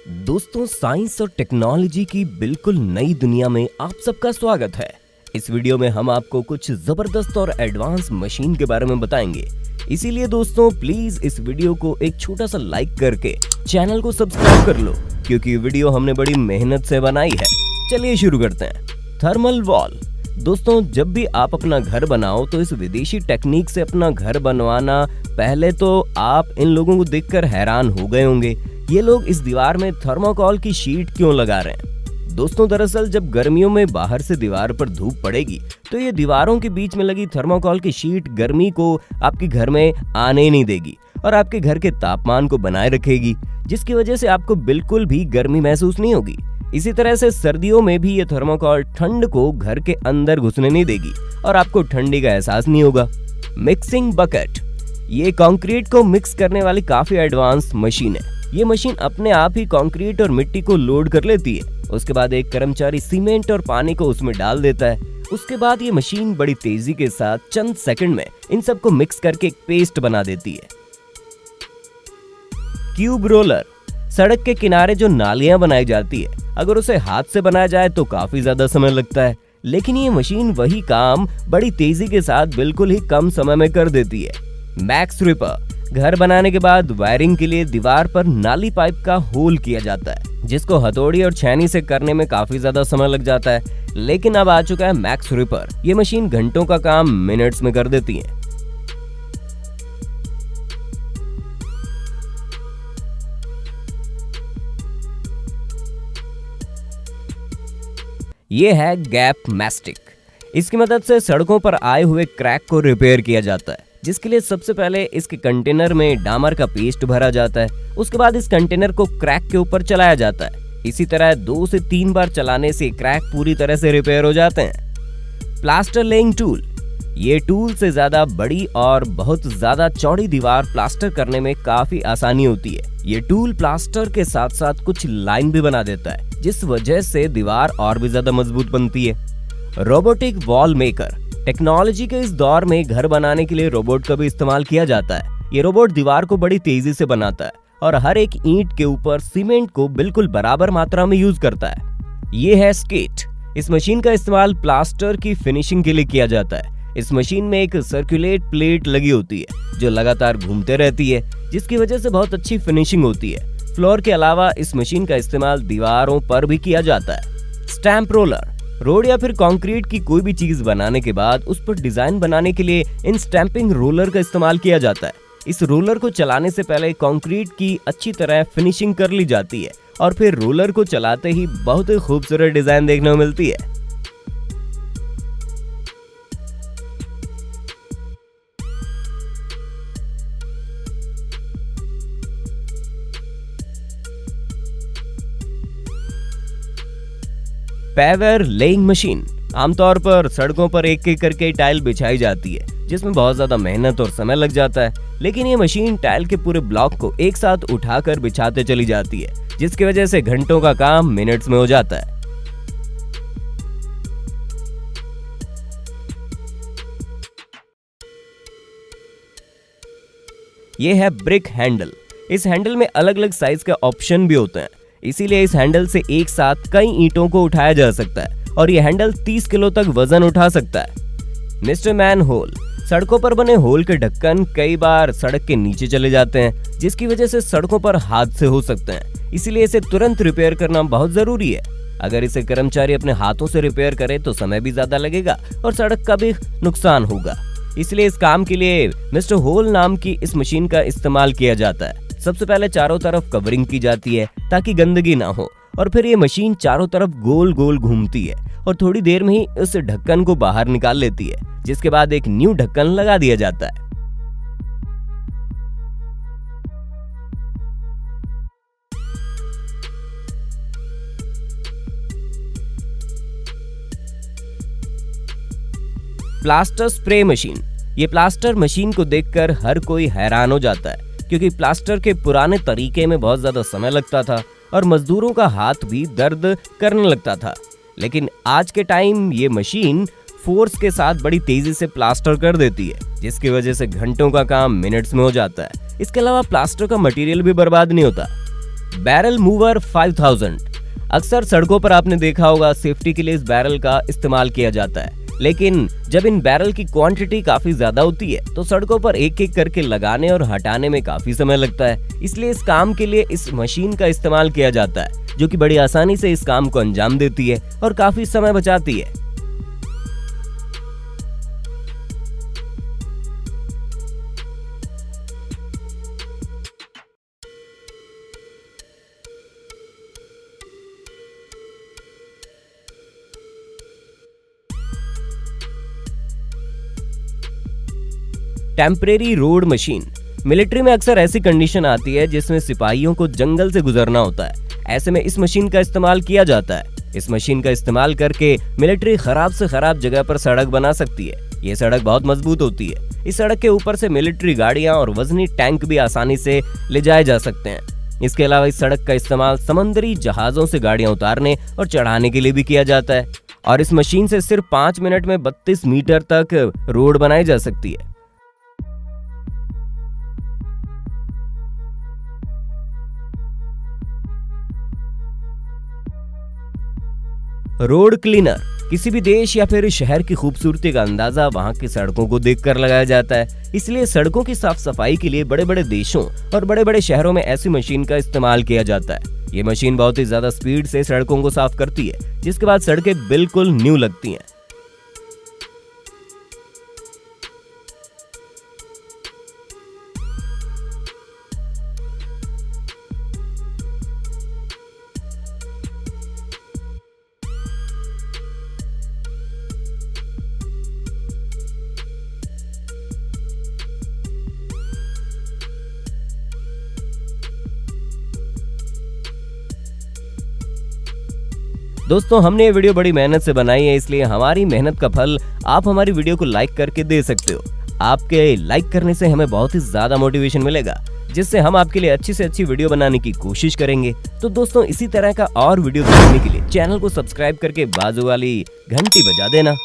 दोस्तों, साइंस और टेक्नोलॉजी की बिल्कुल नई दुनिया में आप सबका स्वागत है। इस वीडियो में हम आपको कुछ जबरदस्त और एडवांस मशीन के बारे में बताएंगे। इसीलिए दोस्तों प्लीज इस वीडियो को एक छोटा सा लाइक करके चैनल को सब्सक्राइब कर लो, क्योंकि ये वीडियो हमने बड़ी मेहनत से बनाई है। चलिए शुरू करते हैं। Thermal wall. दोस्तों, जब भी आप अपना घर बनाओ तो इस विदेशी टेक्निक से अपना घर बनवाना, पहले तो आप इन लोगों को देखकर हैरान हो गए होंगे। ये लोग इस दीवार में थर्मोकोल की शीट क्यों लगा रहे हैं? दोस्तों, दरअसल जब गर्मियों में बाहर से दीवार पर धूप पड़ेगी तो ये दीवारों के बीच में लगी थर्मोकोल की शीट गर्मी को आपके घर में आने नहीं देगी और आपके घर के तापमान को बनाए रखेगी, जिसकी वजह से आपको बिल्कुल भी गर्मी महसूस नहीं होगी। इसी तरह से सर्दियों में भी ये थर्मोकोल ठंड को घर के अंदर घुसने नहीं देगी और आपको ठंडी का एहसास नहीं होगा। Mixing bucket. ये कंक्रीट को मिक्स करने वाली काफी एडवांस मशीन है। ये मशीन अपने आप ही कंक्रीट और मिट्टी को लोड कर लेती है। उसके बाद एक कर्मचारी सीमेंट और पानी को उसमें डाल देता है। उसके बाद ये मशीन बड़ी तेजी के साथ चंद सेकंड में इन सबको मिक्स करके एक पेस्ट बना देती है। Cube roller. सड़क के किनारे जो नालियां बनाई जाती है, अगर उसे हाथ से बनाया जाए तो काफी ज्यादा समय लगता है, लेकिन ये मशीन वही काम बड़ी तेजी के साथ बिल्कुल ही कम समय में कर देती है। Max ripper. घर बनाने के बाद वायरिंग के लिए दीवार पर नाली पाइप का होल किया जाता है, जिसको हथौड़ी और छेनी से करने में काफी ज्यादा समय लग जाता है, लेकिन अब आ चुका है मैक्स रिपर। ये मशीन घंटों का काम मिनट्स में कर देती है। ये है गैप मैस्टिक। इसकी मदद से सड़कों पर आए हुए क्रैक को रिपेयर किया जाता है, जिसके लिए सबसे पहले इसके कंटेनर में डामर का पेस्ट भरा जाता है। उसके बाद इस कंटेनर को क्रैक के ऊपर चलाया जाता है। इसी तरह 2 से 3 बार चलाने से क्रैक पूरी तरह से रिपेयर हो जाते हैं। Plaster laying tool. ये टूल से ज्यादा बड़ी और बहुत ज्यादा चौड़ी दीवार प्लास्टर करने में काफी आसानी होती है। ये टूल प्लास्टर के साथ साथ कुछ लाइन भी बना देता है, जिस वजह से दीवार और भी ज्यादा मजबूत बनती है। Robotic wall maker. टेक्नोलॉजी के इस दौर में घर बनाने के लिए रोबोट का भी इस्तेमाल किया जाता है। ये रोबोट दीवार को बड़ी तेजी से बनाता है और हर एक ईंट के ऊपर सीमेंट को बिल्कुल बराबर मात्रा में यूज करता है। ये है स्केट। इस मशीन का इस्तेमाल प्लास्टर की फिनिशिंग के लिए किया जाता है। इस मशीन में एक सर्कुलेट प्लेट लगी होती है जो लगातार घूमते रहती है, जिसकी वजह से बहुत अच्छी फिनिशिंग होती है। फ्लोर के अलावा इस मशीन का इस्तेमाल दीवारों पर भी किया जाता है। Stamp roller. रोड या फिर कंक्रीट की कोई भी चीज बनाने के बाद उस पर डिजाइन बनाने के लिए इन स्टैंपिंग रोलर का इस्तेमाल किया जाता है। इस रोलर को चलाने से पहले कंक्रीट की अच्छी तरह फिनिशिंग कर ली जाती है और फिर रोलर को चलाते ही बहुत ही खूबसूरत डिजाइन देखने को मिलती है। Paver laying machine. आमतौर पर सड़कों पर एक एक करके टाइल बिछाई जाती है, जिसमें बहुत ज्यादा मेहनत और समय लग जाता है, लेकिन ये मशीन टाइल के पूरे ब्लॉक को एक साथ उठाकर बिछाते चली जाती है, जिसकी वजह से घंटों का काम मिनट्स में हो जाता है। ये है ब्रिक हैंडल। इस हैंडल में अलग अलग साइज के ऑप्शन भी होते हैं, इसीलिए इस हैंडल से एक साथ कई ईंटों को उठाया जा सकता है और यह हैंडल 30 किलो तक वजन उठा सकता है। Mister manhole. सड़कों पर बने होल के ढक्कन कई बार सड़क के नीचे चले जाते हैं, जिसकी वजह से सड़कों पर हादसे हो सकते हैं, इसीलिए इसे तुरंत रिपेयर करना बहुत जरूरी है। अगर इसे कर्मचारी अपने हाथों से रिपेयर करे तो समय भी ज्यादा लगेगा और सड़क का भी नुकसान होगा। इसलिए इस काम के लिए मिस्टर होल नाम की इस मशीन का इस्तेमाल किया जाता है। सबसे पहले चारों तरफ कवरिंग की जाती है ताकि गंदगी ना हो, और फिर ये मशीन चारों तरफ गोल गोल घूमती है और थोड़ी देर में ही उस ढक्कन को बाहर निकाल लेती है, जिसके बाद एक न्यू ढक्कन लगा दिया जाता है। Plaster spray machine. ये प्लास्टर मशीन को देखकर हर कोई हैरान हो जाता है, क्योंकि प्लास्टर के पुराने तरीके में बहुत ज्यादा समय लगता था और मजदूरों का हाथ भी दर्द करने लगता था, लेकिन आज के टाइम ये मशीन फोर्स के साथ बड़ी तेजी से प्लास्टर कर देती है, जिसकी वजह से घंटों का काम मिनट्स में हो जाता है। इसके अलावा प्लास्टर का मटेरियल भी बर्बाद नहीं होता। Barrel mover 5000। अक्सर सड़कों पर आपने देखा होगा सेफ्टी के लिए इस बैरल का इस्तेमाल किया जाता है, लेकिन जब इन बैरल की क्वांटिटी काफी ज्यादा होती है तो सड़कों पर एक एक करके लगाने और हटाने में काफी समय लगता है। इसलिए इस काम के लिए इस मशीन का इस्तेमाल किया जाता है, जो कि बड़ी आसानी से इस काम को अंजाम देती है और काफी समय बचाती है। Temporary road machine. मिलिट्री में अक्सर ऐसी कंडीशन आती है जिसमें सिपाहियों को जंगल से गुजरना होता है। ऐसे में इस मशीन का इस्तेमाल किया जाता है। इस मशीन का इस्तेमाल करके मिलिट्री खराब से खराब जगह पर सड़क बना सकती है। ये सड़क बहुत मजबूत होती है। इस सड़क के ऊपर से मिलिट्री गाड़ियां और वजनी टैंक भी आसानी से ले जाए जा सकते हैं। इसके अलावा इस सड़क का इस्तेमाल समुद्री जहाजों से गाड़ियां उतारने और चढ़ाने के लिए भी किया जाता है। और इस मशीन से सिर्फ 5 मिनट में 32 मीटर तक रोड बनाई जा सकती है। Road cleaner. किसी भी देश या फिर शहर की खूबसूरती का अंदाजा वहां की सड़कों को देखकर लगाया जाता है। इसलिए सड़कों की साफ सफाई के लिए बड़े बड़े देशों और बड़े बड़े शहरों में ऐसी मशीन का इस्तेमाल किया जाता है। ये मशीन बहुत ही ज्यादा स्पीड से सड़कों को साफ करती है, जिसके बाद सड़कें बिल्कुल न्यू लगती हैं। दोस्तों, हमने ये वीडियो बड़ी मेहनत से बनाई है, इसलिए हमारी मेहनत का फल आप हमारी वीडियो को लाइक करके दे सकते हो। आपके लाइक करने से हमें बहुत ही ज्यादा मोटिवेशन मिलेगा, जिससे हम आपके लिए अच्छी से अच्छी वीडियो बनाने की कोशिश करेंगे। तो दोस्तों, इसी तरह का और वीडियो देखने के लिए चैनल को सब्सक्राइब करके बाजू वाली घंटी बजा देना।